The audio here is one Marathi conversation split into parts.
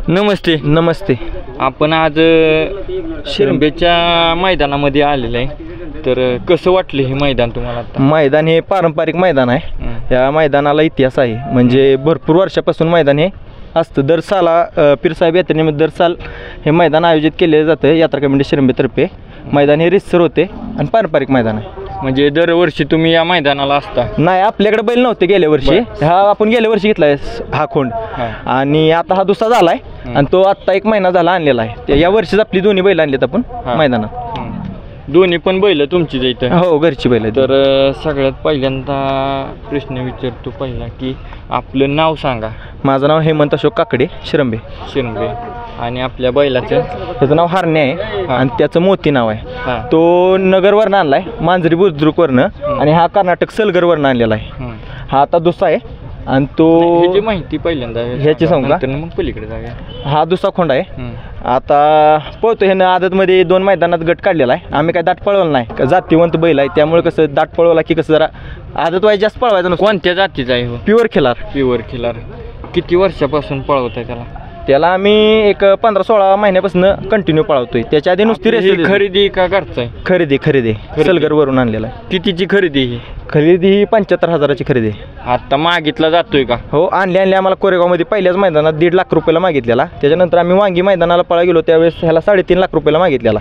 नमस्ते. नमस्ते. आपण आज शिरंबेच्या मैदानामध्ये आलेलं आहे, तर कसं वाटलं हे मैदान तुम्हाला आता? मैदान हे पारंपरिक मैदान आहे. या मैदानाला इतिहास आहे, म्हणजे भरपूर वर्षापासून मैदान हे असतं. दर साला पीरसाहेब यात्रेनिमित्त दर साल हे मैदान आयोजित केले जातं यात्रा कमिटी शिरंबेतर्फे. मैदान हे रितसर होते आणि पारंपरिक मैदान आहे. म्हणजे दरवर्षी तुम्ही या मैदानाला असता? नाही, आपल्याकडे बैल नव्हते गेल्या वर्षी. हा आपण गेल्या वर्षी घेतलाय हा खोंड, आणि आता हा दुसरा झालाय आणि तो आत्ता 1 महिना झाला आणलेला आहे. या वर्षीच आपली दोन्ही बैल आणलीत आपण मैदानात. दोन्ही पण बैल तुमची जायचं? हो, घरची बैल. तर सगळ्यात पहिल्यांदा प्रश्न विचारतो पहिला की आपलं नाव सांगा. माझं नाव हेमंत अशोक काकडे, शिरंबे. शिरंबे. आणि आपल्या बैलाचं? त्याचं नाव हरणे आहे आणि त्याचं मोती नाव आहे. तो नगरवरनं आणलाय, मांजरी बुद्रुकवरनं, आणि हा कर्नाटक सलगरवरनं आणलेला आहे. हा आता दुसरा आहे आणि तो ह्याची माहिती पहिल्यांदा ह्याची सांगू का? मग पलीकडे जाऊया. हा दुसरा खोंड आहे. आता पळतो ह्यानं आदतमध्ये 2 मैदानात गट काढलेला आहे. आम्ही काय दाट पळवलं नाही, जातीवंत बैल आहे, त्यामुळे कसं दाट पळवला की कसं जरा आदत वाईज जास्त पळवायचं नसतं. कोणत्या जातीचा आहे हो? प्युअर खिलार. प्युअर खिलार. किती वर्षापासून पळवत आहे त्याला? त्याला आम्ही एक 15-16 महिन्यापासून कंटिन्यू पळवतोय. त्याच्या आधी नुसती रेस. खरेदी का घरचा आहे? खरेदी सलगरवरून आणलेला आहे. कितीची खरेदी ही? खरेदी ही 75,000ची खरेदी आहे. आता मागितला जातोय का? हो, आणली आम्हाला कोरेगावमध्ये पहिल्याच मैदानात 1.5 लाख रुपयाला मागितलेला. त्याच्यानंतर आम्ही वांगी मैदानाला पळा गेलो त्यावेळेस ह्याला 3.5 लाख रुपयाला मागितलेला,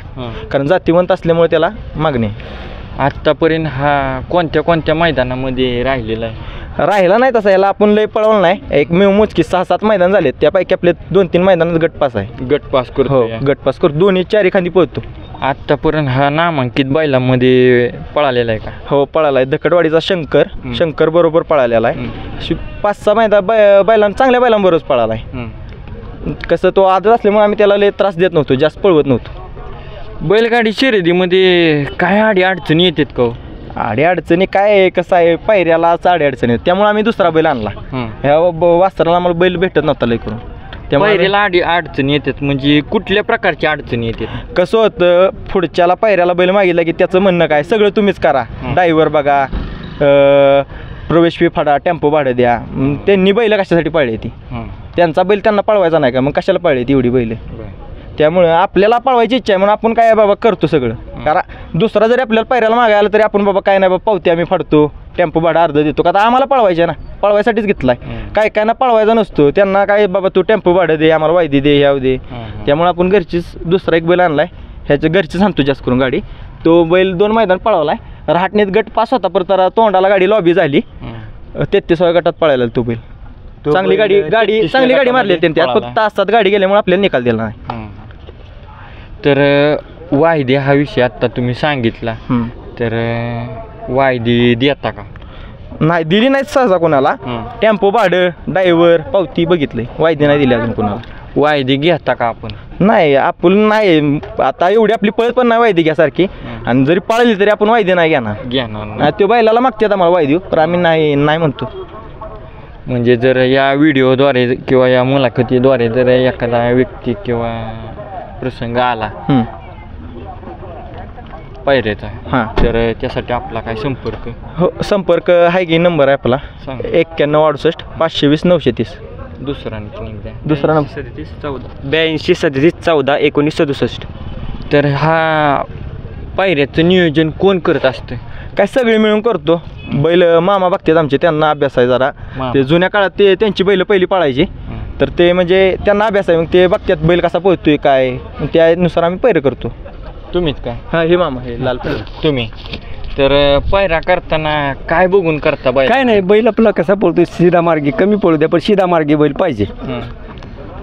कारण जातीवंत असल्यामुळे त्याला मागणी. आत्तापर्यंत हा कोणत्या मैदानामध्ये राहिलेला आहे? राहिला नाही तसा, याला आपण लय पळवलं नाही. एक मोजकी 6-7 मैदान झाले, त्यापैकी आपले 2-3 मैदानात गटपास आहे. गटपास करतो? हो, गटपास करतो. दोन्ही 4 एखादी पळतो. आत्तापर्यंत हा नामांकित बैलामध्ये पळालेला आहे का? हो, पळाला आहे. धकडवाडीचा शंकर बरोबर पळालेला आहे. 5-6 बैलांना चांगल्या बैलांबरोबर पळाला आहे. कसं तो आदत असल्यामुळे आम्ही त्याला लय त्रास देत नव्हतो, जास्त पळवत नव्हतो. बैलगाडी शर्यतीमध्ये काय अडचणी येतात का? अडचणी काय, कसं आहे, पायऱ्यालाच अडचणी आहेत, त्यामुळे आम्ही दुसरा बैल आणला. ह्या वासराला आम्हाला बैल भेटत नव्हता लय करून. पायऱ्याला अडचणी येतात म्हणजे कुठल्या प्रकारची अडचणी येतात? कसं होतं, पुढच्याला पायऱ्याला बैल मागितला की त्याचं म्हणणं काय, सगळं तुम्हीच करा, ड्रायव्हर बघा, प्रवेश फी फाडा, टेम्पो भाडं द्या. त्यांनी बैल कशासाठी पाळली ती? त्यांचा बैल त्यांना पळवायचा नाही का, मग कशाला पाळली ती एवढी बैल? त्यामुळं आपल्याला पळवायची इच्छा आहे म्हणून आपण काय बाबा करतो सगळं. कारण दुसरा जरी आपल्याला पायऱ्याला मागायला तरी आपण बाबा काय नाही बाबा, पावती आम्ही फाडतो, टेम्पो भाडं अर्ध देतो, का आता आम्हाला पळवायचे ना, पळवायसाठीच घेतलाय. काय ना पळवायचा नसतो, त्यांना काय बाबा तू टेम्पो भाडं दे, आम्हाला वायदी दे, ह्याव दे. त्यामुळे आपण घरचीच दुसरा एक बैल आणलाय, ह्याच्या घरचीच आणतो जास्त करून गाडी. तो बैल 2 मैदान पळवलाय. राहटणीत गट पास होता, परत तोंडाला गाडी लॉबी झाली. 33व्या गटात पळायला तो बैल. चांगली गाडी मारली त्यांनी. त्यात फक्त तासात गाडी गेल्यामुळे आपल्याला निकाल दिला नाही. तर वायदे हा विषय आता तुम्ही सांगितला, तर वायदी देता का? नाही, दिली नाही सहसा कोणाला. टेम्पो भाडं, ड्रायव्हर, पावती बघितलंय, वायदे नाही दिली अजून कोणाला. वायदे घेता का आपण? नाही, आपण नाही, आता एवढी आपली पळत पण नाही वायदे घ्यासारखी, आणि जरी पळली तरी आपण वायदे नाही घेणार. तो बैलाला मागतात आम्हाला वायदे, तर आम्ही नाही म्हणतो. म्हणजे जर या व्हिडिओद्वारे किंवा या मुलाखतीद्वारे जर एखादा व्यक्ती किंवा प्रसंग आला पायऱ्याचा, तर त्यासाठी आपला काय संपर्क? हो, संपर्क आहे की, नंबर आहे आपला 9168 520 930. दुसरा नंबर 82 37 14 19 67. तर हा पायऱ्याचं नियोजन कोण करत असतं? काय सगळे मिळून करतो. बैल मामा बघतात आमचे, त्यांना अभ्यास आहे जरा. ते जुन्या काळात त्यांची बैल पहिली पाळायची, तर ते म्हणजे त्यांना अभ्यास आहे, मग ते बघतात बैल कसा पळतोय काय, त्यानुसार आम्ही पैर करतो. तुम्हीच काय? हां, हे मामा, हे लाल तुम्ही. तर पायरा करताना काय बघून करता? बैल काय नाही, बैल आपला कसा पळतोय, सीधा मार्गी कमी पळू द्या, पण सीधा मार्गी बैल पाहिजे.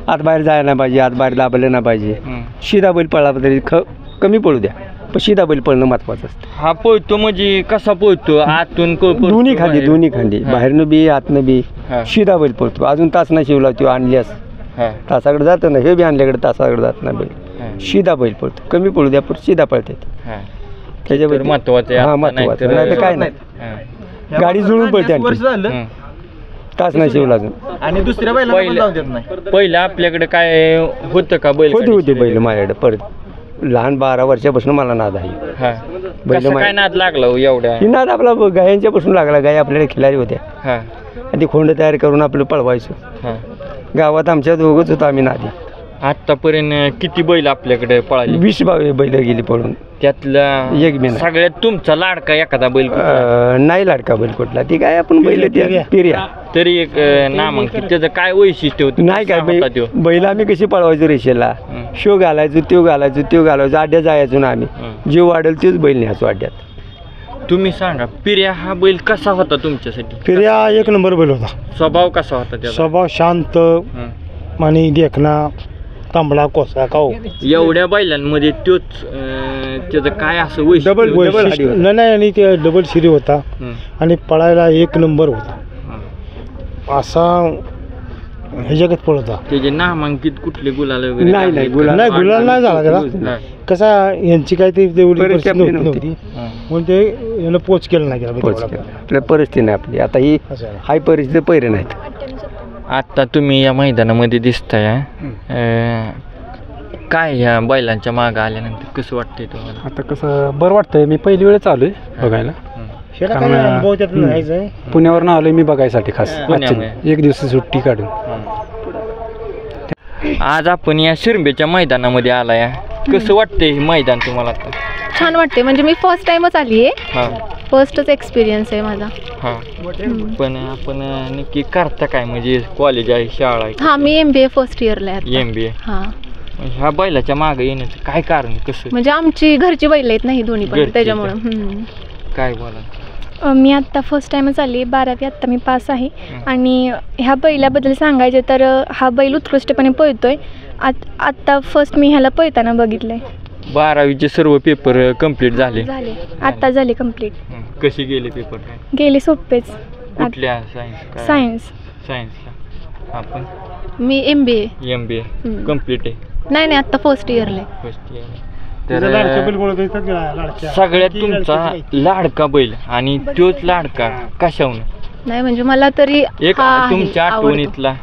आत बाहेर जायला नाही पाहिजे, आत बाहेर दाबलं नाही पाहिजे. सीधा बैल पळला तरी कमी पळू द्या, पण सीधा बैल पळणं महत्वाचं असतं. हा पळतो म्हणजे कसा पळतो? आतून दोन्ही खांदी, बाहेरनं बी आतनं बी सीधा बैल पळतो. अजून तास नाही शिवला तो आणल्यास तासाकडे जातं ना, हे बी आणल्याकडे तासाकडे जात नाही बैल. सीधा बैल पळतो, कमी पळू द्या, पण सीधा पळतात. त्याच्याबद्दल महत्वाचं आहे. महत्वाचं नाही तर काय नाही, गाडी जुळून पळते. तास नाही शिवला अजून. आणि दुसऱ्या पहिलं आपल्याकडे काय होतं का? बैल होते बैल माझ्याकडे. परत लहान 12 वर्षापासून मला नाद आहे. बैल काय नाद लागला एवढ्या? ही नाद आपला गायांच्या पासून लागला. गाय आपल्याकडे खिलारी होत्या, ती खोंड तयार करून आपलं पळवायचो. गावात आमच्या दोघंच होतो आम्ही नादी. आतापर्यंत किती बैल आपल्याकडे पळाली? 20 बैल गेली पळून. त्यातला एक बी नाही. सगळ्यात तुमचा लाडका एखादा बैल नाही लाडका बैल कुठला, ती काय आपण बैल पिर्या तरी एक नामांकित त्याचं काय वैशिष्ट्य होतं? नाही काय बैल आम्ही कशी पळवायचो रेषेला, शो घालायचो त्यो घालायचो अड्ड्यात जायचो ना आम्ही, जीव वाढेल तेच बैल न्यायचो अड्ड्यात. तुम्ही सांगा पिर्या हा बैल कसा होता तुमच्यासाठी? फिर्या एक नंबर बैल होता. स्वभाव कसा होता त्याचा? स्वभाव शांत आणि देखना तांबडा कोसा काऊ. एवढ्या बैलांमध्ये तोच त्याचं काय असं वैशिष्ट्य? नाही आणि ते डबल शिरी होता आणि पळायला एक नंबर होता. असा हे जगात पळता. त्याचे नामांकित कुठले गुलाल वगैरे? नाही गुलाल नाही झाला त्याला. कसा यांची काय ती तेवढी परिस्थिती नव्हती म्हणून ते यानं पोच केलं नाही आपल्या परिस्थिती नाही आपली आता ही हाय परिस्थिती पैरे नाहीत. आता तुम्ही या मैदानामध्ये दिसताय, काय ह्या बैलांच्या मागं आल्यानंतर कसं वाटतंय तुम्हाला? आता कसं बरं वाटतंय. मी पहिली वेळेस आलोय बघायला. पुण्यावरून आलोय मी बघायसाठी खास. एक दिवस सुट्टी काढून आज आपण या शिरंबेच्या मैदानामध्ये आलाय. कसं वाटतंय हे मैदान तुम्हाला? आता छान वाटते. म्हणजे मी फर्स्ट टाइमच आली आहे. फर्स्टच एक्सपिरियन्स आहे माझा. पण आपण नक्की करता काय? म्हणजे कॉलेज आहे, शाळा आहे? हा, मी MBA फर्स्ट इयरला आहे. MBA. हा. ह्या बैलाच्या मागे येण्याचं काय कारण? कसं म्हणजे आमची घरची बैल आहेत नाही दोन्ही पण, त्याच्यामुळं. काय बोला? मी आत्ता फर्स्ट टाईमच आली. 12वी आत्ता मी पास आहे. आणि ह्या बैलाबद्दल सांगायचे तर हा बैल उत्कृष्टपणे पळतोय. आत्ता फर्स्ट मी ह्याला पळताना बघितलंय. 12वीचे सर्व पेपर कंप्लीट झाले? आत्ता झाले कंप्लीट. कसे गेले पेपर? गेले सोपेच. कुठल्या? सायन्सला. आपण मी MBA कंप्लीट आहे? नाही आत्ता फर्स्ट इयरला. तर सगळ्यात तुमचा लाडका बैल आणि तोच लाडका कशाहून? नाही म्हणजे मला तरी एक तुमच्या आठवणीतला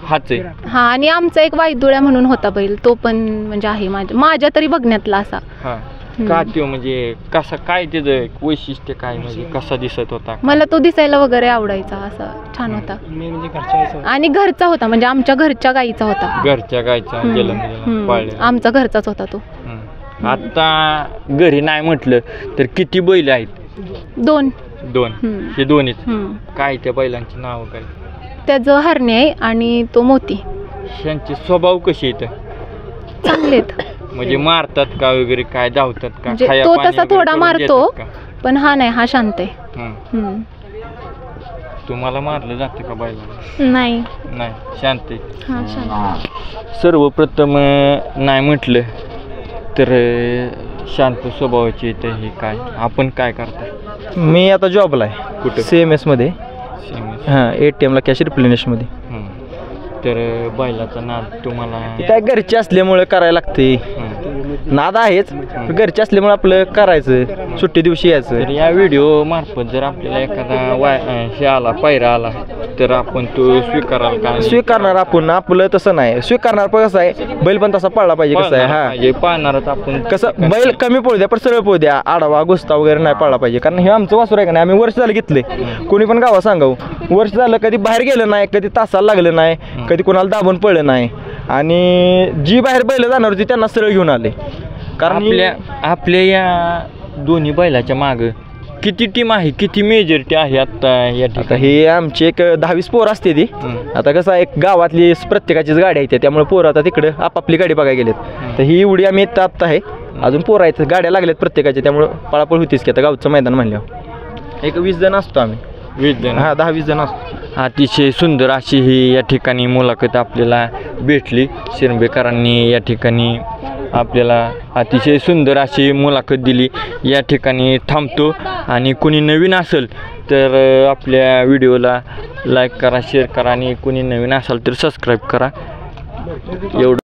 हाच आहे. हा, आणि आमचा एक वायदुळ्या म्हणून होता बैल, तो पण म्हणजे आहे माझ्या तरी बघण्यातला असा. का तो म्हणजे कसा, काय त्याचं वैशिष्ट्य काय, म्हणजे कसा दिसत होता? मला तो दिसायला वगैरे आवडायचा, असा छान होता आणि घरचा होता. म्हणजे आमच्या घरच्या गाईचा होता. घरच्या गाईचा आमचा घरचाच होता तो. आता घरी नाही म्हटलं तर किती बैल आहेत? 2. हे दोन्हीच. काय त्या बैलांची नाव काय? त्याचं हरणे आहे आणि तो मोती. त्यांचे स्वभाव कसे आहेत? चांगलेत. म्हणजे मारतात का वगैरे, काय धावतात का? म्हणजे तो तसा थोडा मारतो पण हा नाही, हा शांत आहे. तुम्हाला मारलं जातं का बैलाला? नाही, शांत आहे. सर्वप्रथम नाही म्हटलं तर शांत स्वभावाची येते. हे काय आपण काय करता? मी आता जॉबला आहे. कुठं? CMS मध्ये. ATM ला कॅश रिप्लेनिश मध्ये. तर बैलाचा नाद तुम्हाला काय घरचे असल्यामुळे करायला लागते. नाद आहेच, घरचे असल्यामुळे आपलं करायचं, सुट्टी दिवशी यायचं. तर या व्हिडिओ मार्फत जर आपल्याला एखादा पायरा आला तर आपण तो स्वीकाराल का? स्वीकारणार आपण. आपलं तसं नाही स्वीकारणार, पण कसं आहे बैल पण तसा पळला पाहिजे. कसं आहे पाळणारच आपण. कसं बैल कमी पळू द्या पण सरळ पळू द्या, आडवा गुस्ता वगैरे नाही पळला पाहिजे. कारण हे आमचं वासुर आहे का नाही, आम्ही वर्ष झालं घेतले. कोणी पण गावा सांगावं, वर्ष झालं कधी बाहेर गेलं नाही, कधी तासाला लागलं नाही, कधी कोणाला दाबून पडलं नाही. आणि जी बाहेर बैल जाणार होती त्यांना सरळ घेऊन आले. कारण आपल्या या दोन्ही बैलाच्या माग किती टीम आहे, किती मेजॉरिटी आहे आता या ठिकाणी? हे आमची एक 10-20 पोरं असते ती. आता कसं एक गावातली प्रत्येकाचीच गाडी आहे, त्यामुळे पोरं आता तिकडे आपापली गाडी बघायला गेलेत. तर ही एवढी आम्ही आत्ता आहे, अजून पोरं आहेत, गाड्या लागल्यात प्रत्येकाच्या, त्यामुळे पळापळ होतीच की. आता गावचं मैदान म्हणल्यावर एक 20 जण असतो आम्ही. 20 जण? 10-20 जण असतो. अतिशय सुंदर अशी ही या ठिकाणी मुलाखत आपल्याला भेटली. शिरंबेकरांनी या ठिकाणी आपल्याला अतिशय सुंदर अशी मुलाखत दिली. या ठिकाणी थांबतो आणि कोणी नवीन असेल तर आपल्या व्हिडिओला लाईक करा, शेअर करा आणि कोणी नवीन असाल तर सबस्क्राईब करा. एवढं.